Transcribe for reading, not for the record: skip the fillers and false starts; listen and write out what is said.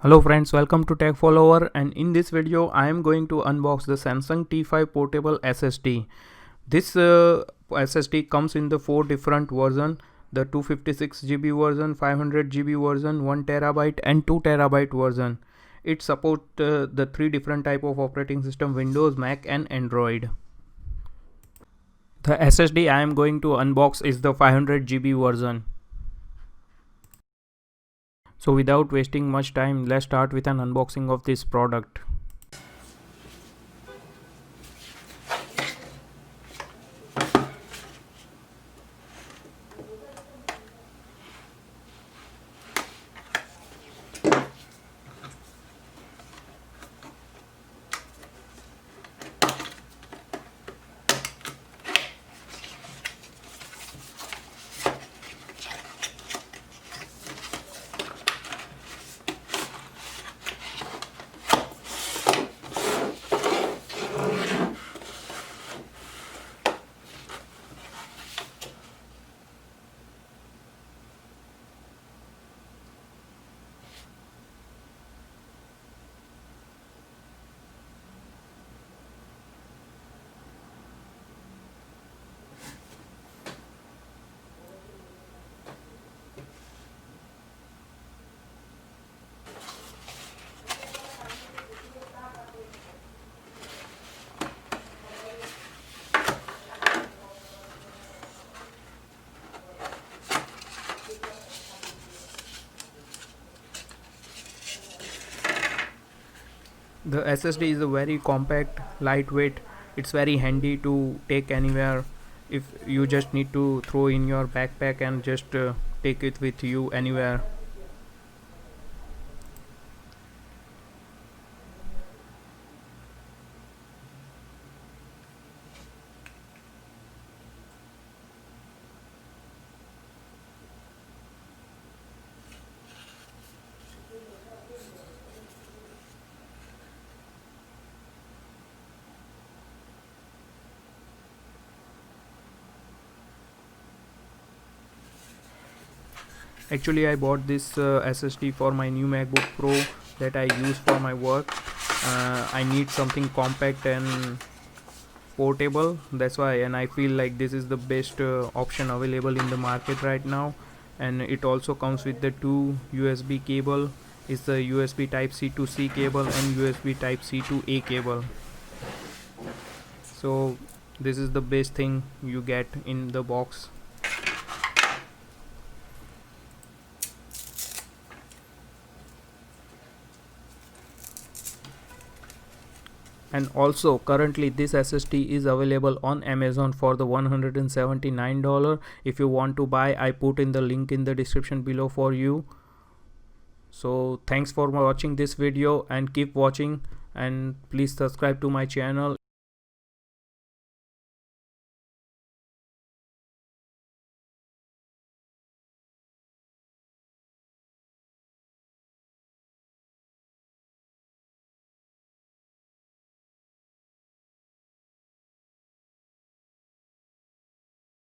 Hello friends, welcome to Tech Follower, and in this video I am going to unbox the Samsung T5 portable SSD. This SSD comes in the 4 different versions: the 256 GB version, 500 GB version, 1 TB and 2 TB version. It supports the 3 different type of operating system: Windows, Mac and Android. The SSD I am going to unbox is the 500 GB version. So without wasting much time, let's start with an unboxing of this product. The SSD is a very compact, lightweight. It's very handy to take anywhere. If you just need to throw in your backpack and just take it with you anywhere. Actually, I bought this SSD for my new MacBook Pro that I use for my work. I need something compact and portable, that's why, and I feel like this is the best option available in the market right now. And it also comes with the 2 USB cable. It's the USB type C to C cable and USB type C to A cable. So this is the best thing you get in the box. And also currently this SSD is available on Amazon for the $179. If you want to buy, I put in the link in the description below for you. So thanks for watching this video and keep watching, and please subscribe to my channel.